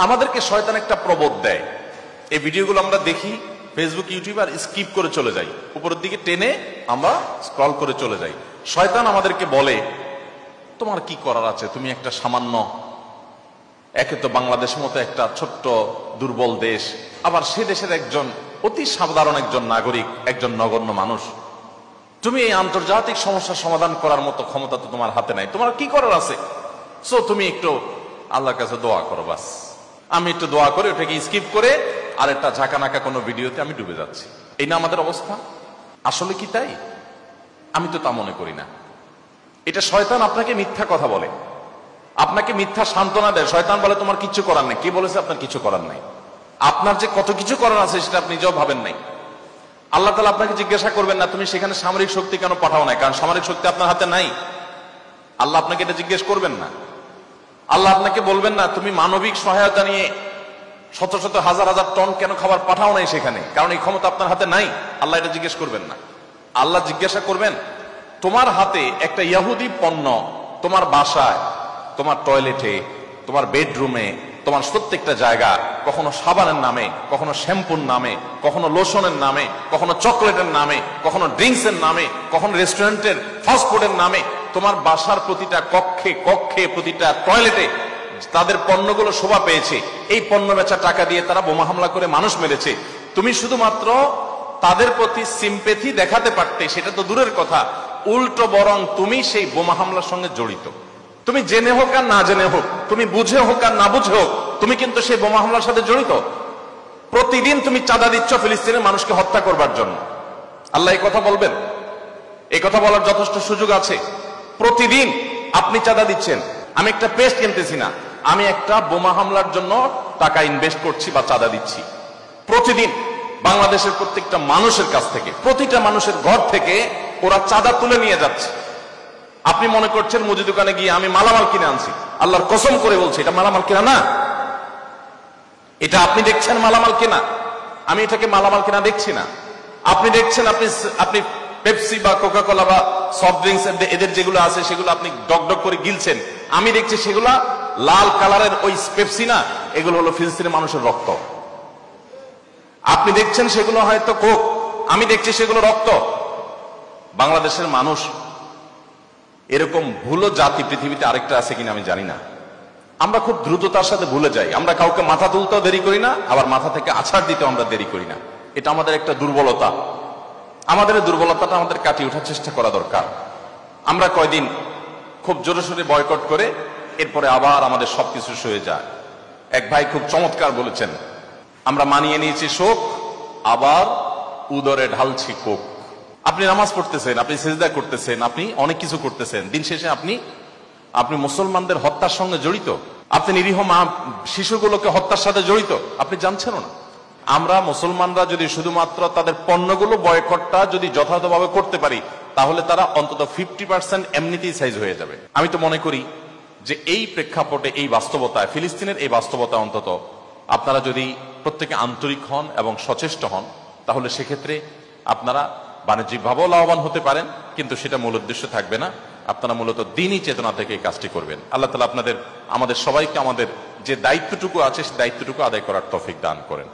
আমাদেরকে শয়তান একটা প্রবোধ দেয়, এই ভিডিওগুলো আমরা দেখি ফেসবুক ইউটিউব আর স্কিপ করে চলে যাই, উপরের দিকে টেনে আমরা স্ক্রল করে চলে যাই। শয়তান আমাদেরকে বলে তোমার কি করার আছে, তুমি একটা সামান্য, একে তো বাংলাদেশ মতো একটা ছোট্ট দুর্বল দেশ, আবার সে দেশের একজন অতি সাধারণ একজন নাগরিক, একজন নগণ্য মানুষ, তুমি এই আন্তর্জাতিক সমস্যার সমাধান করার মতো ক্ষমতা তো তোমার হাতে নাই, তোমার কি করার আছে? সো তুমি একটু আল্লাহর কাছে দোয়া করো। বাস আমি একটু দোয়া করে ওটাকে স্কিপ করে আর একটা ঝাঁকানাকা কোনো ভিডিওতে আমি ডুবে যাচ্ছি। এই না আমাদের অবস্থা? আসলে কি তাই? আমি তো তা মনে করি না। এটা শয়তান আপনাকে মিথ্যা কথা বলে, আপনাকে মিথ্যা সান্ত্বনা দেয়। শয়তান বলে তোমার কিচ্ছু করার নেই। কে বলেছে আপনার কিছু করার নাই? আপনার যে কত কিছু করার আছে সেটা আপনি নিজেও ভাবেন নাই। আল্লাহ তাআলা আপনাকে জিজ্ঞাসা করবেন না তুমি সেখানে সামরিক শক্তি কেন পাঠাও নাই, কারণ সামরিক শক্তি আপনার হাতে নাই। আল্লাহ আপনাকে এটা জিজ্ঞেস করবেন না। আল্লাহ আপনাকে বলবেন না তুমি মানবিক সহায়তা নিয়ে শত শত হাজার হাজার টন কেন খাবার পাঠাও নাই সেখানে, কারণ এই ক্ষমতা আপনার হাতে নাই। আল্লাহ এটা জিজ্ঞেস করবেন না। আল্লাহ জিজ্ঞাসা করবেন তোমার হাতে একটা ইহুদি পণ্য তোমার বাসায়, তোমার টয়লেটে, তোমার বেডরুমে, তোমার প্রত্যেকটা জায়গা, কখনো সাবানের নামে, কখনো শ্যাম্পুর নামে, কখনো লোশনের নামে, কখনো চকলেটের নামে, কখনো ড্রিঙ্কসের নামে, কখনো রেস্টুরেন্টের ফাস্টফুডের নামে, তোমার বাসার প্রতিটা কক্ষে কক্ষে প্রতিটা টয়লেটে তাদের পণ্যগুলো শোভা পেয়েছে। এই পণ্য বেচা টাকা দিয়ে তারা বোমা হামলা করে মানুষ মেরেছে। তুমি শুধুমাত্র তাদের প্রতি সিম্পেথি দেখাতে পারতে, সেটা তো দূরের কথা, উল্টো বরং তুমি সেই বোমা হামলার সঙ্গে জড়িত। তুমি জেনে হোক আর না জেনে হোক, তুমি বুঝে হোক আর না বুঝে হোক, তুমি কিন্তু সেই বোমা হামলার সাথে জড়িত। প্রতিদিন তুমি চাঁদা দিচ্ছ ফিলিস্তিনের মানুষকে হত্যা করবার জন্য। আল্লাহ এই কথা বলবেন? এই কথা বলার যথেষ্ট সুযোগ আছে? প্রতিদিন আপনি চাঁদা দিচ্ছেন। আমি একটা পেস্ট কিনতেছি না, আমি একটা বোমা হামলার জন্য টাকা ইনভেস্ট করছি বা চাঁদা দিচ্ছি। প্রতিদিন বাংলাদেশের প্রত্যেকটা মানুষের কাছ থেকে, প্রতিটা মানুষের ঘর থেকে ওরা চাঁদা তুলে নিয়ে যাচ্ছে। আপনি মনে করছেন মুদি দোকানে গিয়ে আমি মালামাল কিনে আনছি। আল্লাহর কসম করে বলছি এটা মালামাল কিনা না। এটা আপনি দেখছেন মালামাল কিনা, আমি এটাকে মালামাল কিনা দেখছি না। আপনি দেখছেন আপনি পেপসি বা কোকা কোলা বা সফট ড্রিঙ্কস এদের যেগুলো আছে সেগুলো আপনি ডক ডক করে গিলছেন। আমি দেখছি সেগুলা লাল কালারের ওই পেপসি না, এগুলো হলো ফিলিস্তিনের মানুষের রক্ত। আপনি দেখছেন সেগুলো হয়তো কোক, আমি দেখছি সেগুলো রক্ত। বাংলাদেশের মানুষ এরকম ভুলো জাতি পৃথিবীতে আরেকটা আছে কিনা আমি জানি না। আমরা খুব দ্রুততার সাথে ভুলে যাই। আমরা কাউকে মাথা তুলতেও দেরি করি না, আবার মাথা থেকে আছাড় দিতেও আমরা দেরি করি না। এটা আমাদের একটা দুর্বলতা। আমাদের এই দুর্বলতাটা আমাদের কাটিয়ে ওঠার চেষ্টা করা দরকার। আমরা কয়দিন খুব জোরে সোরে বয়কট করে এরপরে আবার আমাদের সবকিছু সয়ে যায়। এক ভাই খুব চমৎকার বলেছেন, আমরা মানিয়ে নিয়েছি শোক, আবার উদরে ঢালছি কোক। আপনি নামাজ পড়তেছেন, আপনি সিজদা করতেছেন, আপনি অনেক কিছু করতেছেন, দিন শেষে আপনি মুসলমানদের হত্যার সঙ্গে জড়িত। আপনি নিরীহ মা শিশুগুলোকে হত্যার সাথে জড়িত, আপনি জানছেন না। আমরা মুসলমানরা যদি শুধুমাত্র তাদের পণ্যগুলো বয়কটটা যদি যথাযথভাবে করতে পারি, তাহলে তারা অন্তত 50% এমনিতেই সাইজ হয়ে যাবে। আমি তো মনে করি যে এই প্রেক্ষাপটে, এই বাস্তবতায়, ফিলিস্তিনের এই বাস্তবতা অন্তত আপনারা যদি প্রত্যেকে আন্তরিক হন এবং সচেষ্ট হন, তাহলে সেক্ষেত্রে আপনারা বাণিজ্যিকভাবেও লাভবান হতে পারেন, কিন্তু সেটা মূল উদ্দেশ্য থাকবে না। আপনারা মূলত দ্বীনি চেতনা থেকে এই কাজটি করবেন। আল্লাহ তাআলা আমাদের সবাইকে আমাদের যে দায়িত্বটুকু আছে সেই দায়িত্বটুকু আদায় করার তৌফিক দান করেন।